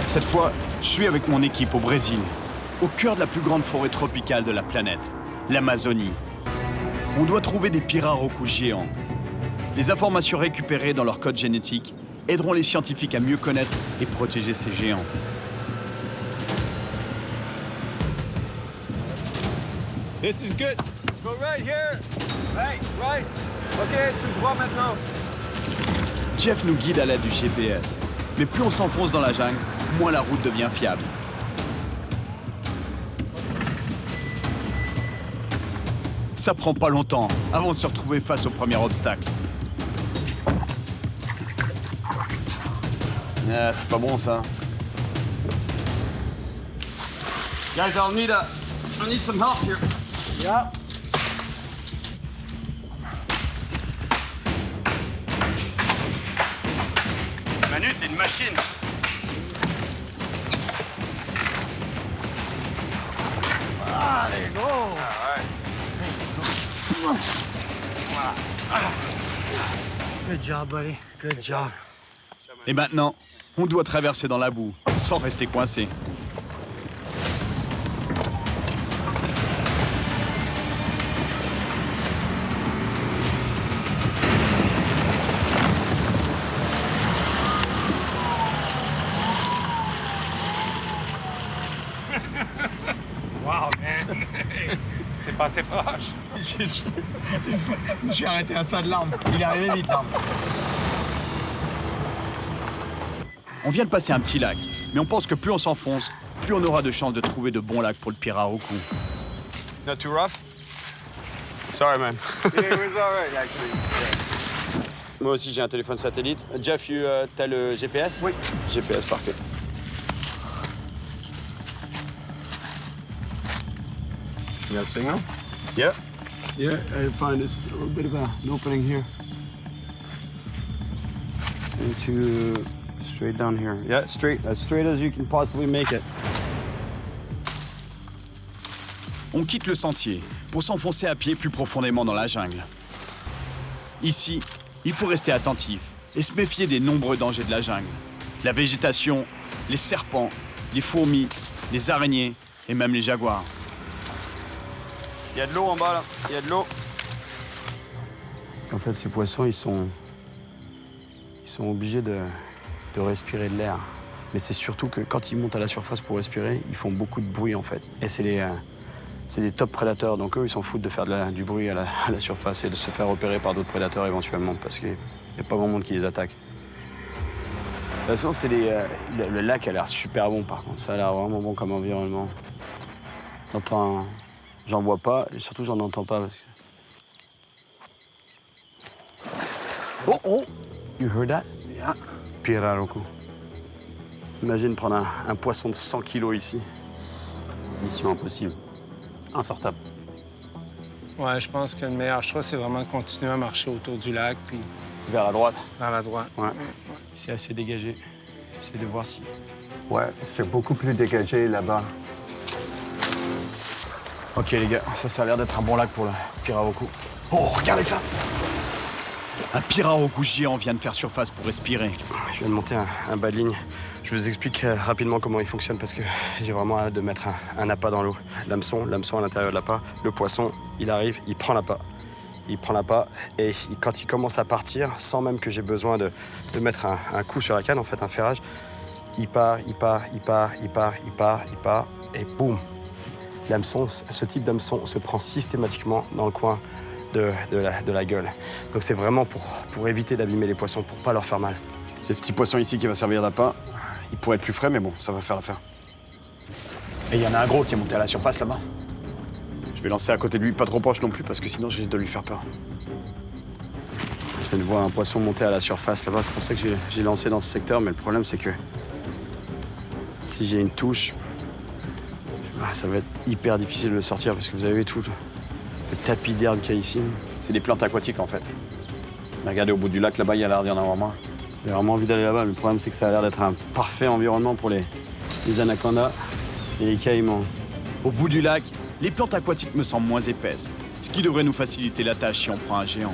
Cette fois, je suis avec mon équipe au Brésil, au cœur de la plus grande forêt tropicale de la planète, l'Amazonie. On doit trouver des pirarucus géants. Les informations récupérées dans leur code génétique aideront les scientifiques à mieux connaître et protéger ces géants. This is good. Go right here. Right. OK, tout droit maintenant. Jeff nous guide à l'aide du GPS. Mais plus on s'enfonce dans la jungle, moins la route devient fiable. Ça prend pas longtemps avant de se retrouver face au premier obstacle. Ah, c'est pas bon ça. Guys, I need some help here. Yeah. Manu, t'es une machine. Ah, there you go. Good job, buddy. Good job. Et maintenant, on doit traverser dans la boue, sans rester coincé. Wow, man. T'es passé proche. Je suis arrêté à ça de l'arme. Il est arrivé vite, l'arme. On vient de passer un petit lac, mais on pense que plus on s'enfonce, plus on aura de chances de trouver de bons lacs pour le pirarucu. Not too rough? Sorry, man. Yeah, it was all right, actually. Moi aussi, j'ai un téléphone satellite. Jeff, t'as le GPS? Oui. GPS, parfait. You got a signal? Yeah. Yeah, I find this a little bit of an opening here. Into straight down here. Yeah, straight, as straight as you can possibly make it. On quitte le sentier pour s'enfoncer à pied plus profondément dans la jungle. Ici, il faut rester attentif et se méfier des nombreux dangers de la jungle. La végétation, les serpents, les fourmis, les araignées et même les jaguars. Il y a de l'eau en bas, là. Il y a de l'eau. En fait, ces poissons, ils sont obligés de respirer de l'air. Mais c'est surtout que quand ils montent à la surface pour respirer, ils font beaucoup de bruit, en fait. Et c'est des top prédateurs. Donc eux, ils s'en foutent de faire du bruit à la surface et de se faire repérer par d'autres prédateurs éventuellement, parce qu'il n'y a pas grand monde qui les attaque. De toute façon, le lac a l'air super bon, par contre. Ça a l'air vraiment bon comme environnement. J'en vois pas, et surtout, j'en entends pas. Parce que... Oh! You heard that? Yeah. Pirarucu. Imagine prendre un poisson de 100 kilos ici. Mission impossible. Insortable. Ouais, je pense que le meilleur choix, c'est vraiment de continuer à marcher autour du lac, puis Vers la droite. vers la droite. Ouais. C'est assez dégagé. J'essaie de voir si... Ouais, c'est beaucoup plus dégagé là-bas. Ok les gars, ça a l'air d'être un bon lac pour le pirarucu. Oh, regardez ça! Un pirarucu géant vient de faire surface pour respirer. Je viens de monter un bas de ligne. Je vous explique rapidement comment il fonctionne parce que j'ai vraiment hâte de mettre un appât dans l'eau. L'hameçon à l'intérieur de l'appât. Le poisson, il arrive, il prend l'appât. Il prend l'appât et quand il commence à partir, sans même que j'ai besoin de mettre un coup sur la canne, en fait un ferrage, il part, et boum! L'hameçon, ce type d'hameçon se prend systématiquement dans le coin de la gueule. Donc c'est vraiment pour éviter d'abîmer les poissons, pour pas leur faire mal. Ce petit poisson ici qui va servir d'appât, il pourrait être plus frais, mais bon, ça va faire l'affaire. Et il y en a un gros qui est monté à la surface là-bas. Je vais lancer à côté de lui, pas trop proche non plus, parce que sinon je risque de lui faire peur. Je viens de voir un poisson monter à la surface là-bas, c'est pour ça que j'ai lancé dans ce secteur, mais le problème c'est que si j'ai une touche, ça va être hyper difficile de le sortir, parce que vous avez tout le tapis d'herbe qu'il y a ici. C'est des plantes aquatiques en fait. Mais regardez au bout du lac là-bas, il y a l'air d'y en avoir moins. J'ai vraiment envie d'aller là-bas, mais le problème c'est que ça a l'air d'être un parfait environnement pour les anacondas et les caïmans. Au bout du lac, les plantes aquatiques me semblent moins épaisses, ce qui devrait nous faciliter la tâche si on prend un géant.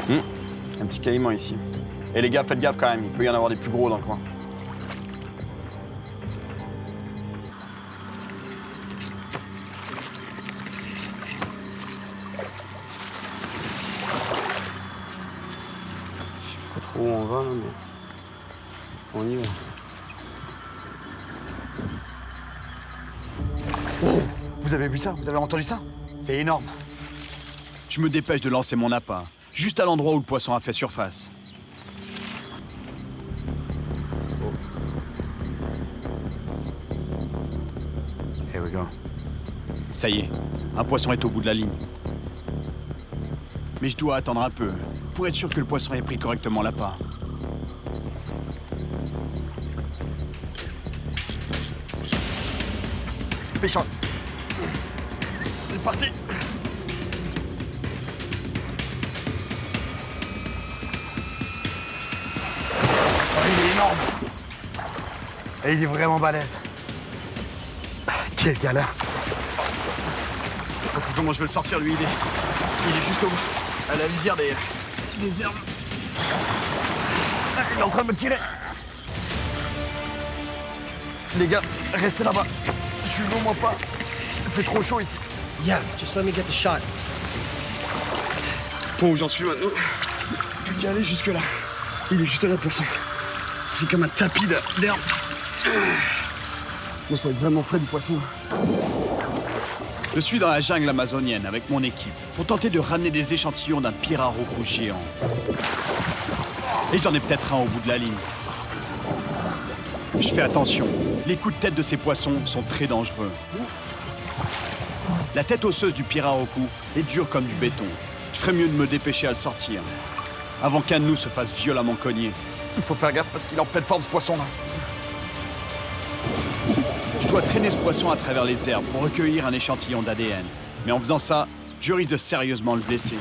Un petit caïman ici. Et les gars, faites gaffe quand même, il peut y en avoir des plus gros dans le coin. Je sais pas trop où on va, là, mais on y va. Oh, vous avez vu ça? Vous avez entendu ça? C'est énorme. Je me dépêche de lancer mon appât, juste à l'endroit où le poisson a fait surface. Here we go. Ça y est, un poisson est au bout de la ligne. Mais je dois attendre un peu, pour être sûr que le poisson ait pris correctement l'appât. Pêcheur. C'est parti. Oh, il est énorme. Et il est vraiment balèze. Quelle galère. Je sais pas trop comment je vais le sortir, lui. Il est juste à la lisière des herbes. Il est en train de me tirer. Les gars, restez là-bas. Je suis loin, moi pas. C'est trop chaud ici. Yeah, just let me get the shot. Bon, où j'en suis maintenant. Plus qu'à aller jusque là. Il est juste là, le poisson. C'est comme un tapis d'herbe. Bon, ça va être vraiment près du poisson. Je suis dans la jungle amazonienne avec mon équipe pour tenter de ramener des échantillons d'un pirarucu géant. Et j'en ai peut-être un au bout de la ligne. Je fais attention, les coups de tête de ces poissons sont très dangereux. La tête osseuse du pirarucu est dure comme du béton. Je ferais mieux de me dépêcher à le sortir, avant qu'un de nous se fasse violemment cogner. Il faut faire gaffe parce qu'il est en pleine forme, ce poisson-là. Je dois traîner ce poisson à travers les herbes pour recueillir un échantillon d'ADN. Mais en faisant ça, je risque de sérieusement le blesser.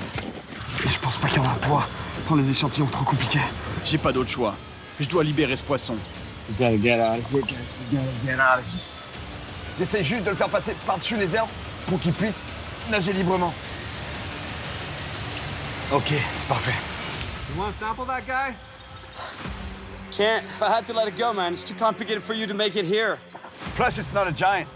Je pense pas qu'il y en a un poids. Prendre les échantillons, trop compliqué. J'ai pas d'autre choix. Je dois libérer ce poisson. J'essaie juste de le faire passer par-dessus les herbes pour qu'il puisse nager librement. Ok, c'est parfait. You want to sample that guy? Can't. If I had to let it go, man, it's too complicated for you to make it here. Plus, it's not a giant.